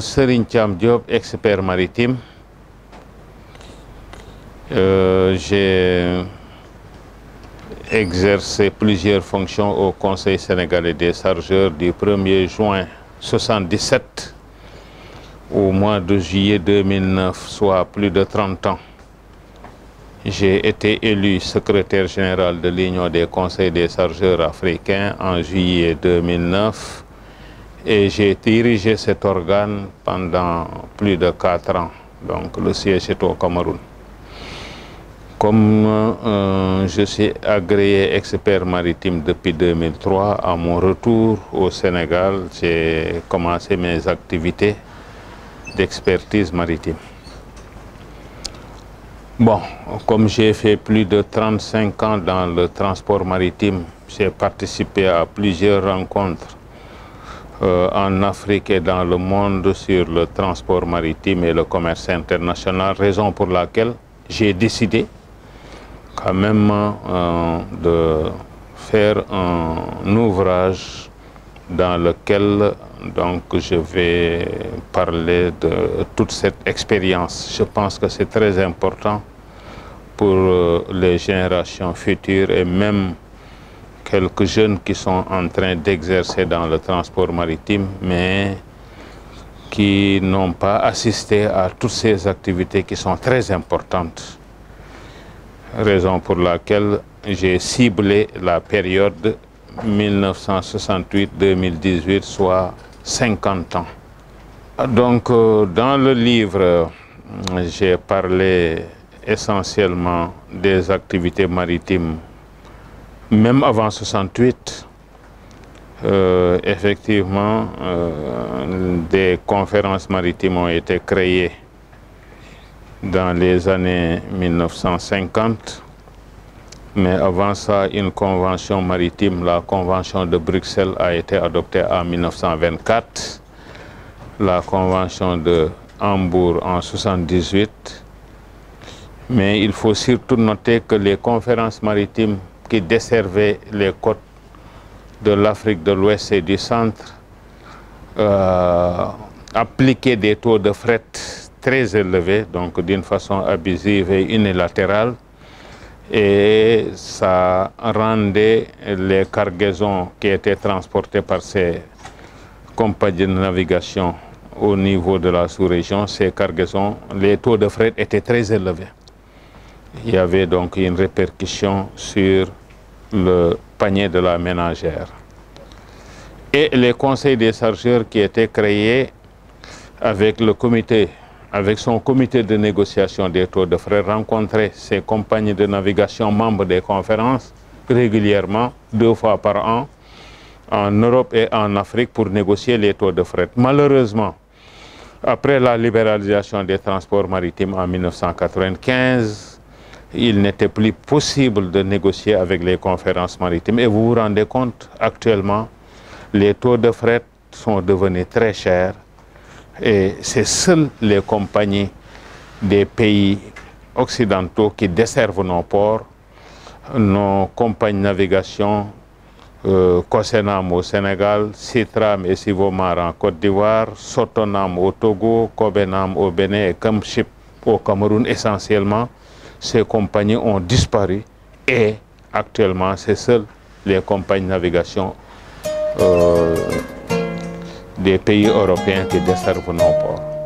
Serigne Thiam Diop, expert maritime. J'ai exercé plusieurs fonctions au Conseil sénégalais des chargeurs du 1er juin 1977 au mois de juillet 2009, soit plus de 30 ans. J'ai été élu secrétaire général de l'Union des conseils des chargeurs africains en juillet 2009 et j'ai dirigé cet organe pendant plus de 4 ans. Donc le siège est au Cameroun. Comme je suis agréé expert maritime depuis 2003, à mon retour au Sénégal, j'ai commencé mes activités d'expertise maritime. Bon, comme j'ai fait plus de 35 ans dans le transport maritime, j'ai participé à plusieurs rencontres en Afrique et dans le monde sur le transport maritime et le commerce international, raison pour laquelle j'ai décidé quand même de faire un ouvrage dans lequel donc je vais parler de toute cette expérience. Je pense que c'est très important pour les générations futures et même quelques jeunes qui sont en train d'exercer dans le transport maritime, mais qui n'ont pas assisté à toutes ces activités qui sont très importantes. Raison pour laquelle j'ai ciblé la période 1968-2018, soit 50 ans. Donc, dans le livre, j'ai parlé essentiellement des activités maritimes, même avant 68. Effectivement, des conférences maritimes ont été créées dans les années 1950. Mais avant ça, une convention maritime, la convention de Bruxelles, a été adoptée en 1924. La convention de Hambourg en 1978. Mais il faut surtout noter que les conférences maritimes qui desservaient les côtes de l'Afrique de l'Ouest et du Centre appliquaient des taux de fret très élevés, donc d'une façon abusive et unilatérale. Et ça rendait les cargaisons qui étaient transportées par ces compagnies de navigation au niveau de la sous-région, ces cargaisons, les taux de fret étaient très élevés. Il y avait donc une répercussion sur le panier de la ménagère. Et les conseils des chargeurs qui étaient créés avec le comité, avec son comité de négociation des taux de fret, rencontrait ces compagnies de navigation membres des conférences régulièrement, 2 fois par an, en Europe et en Afrique pour négocier les taux de fret. Malheureusement, après la libéralisation des transports maritimes en 1995, il n'était plus possible de négocier avec les conférences maritimes. Et vous vous rendez compte, actuellement, les taux de fret sont devenus très chers. Et c'est seules les compagnies des pays occidentaux qui desservent nos ports, nos compagnies de navigation, Cosenam au Sénégal, Citram et Sivomar en Côte d'Ivoire, Sotonam au Togo, Cobenam au Bénin et Camship au Cameroun essentiellement. Ces compagnies ont disparu et actuellement c'est seules les compagnies de navigation des pays européens qui desservent nos ports.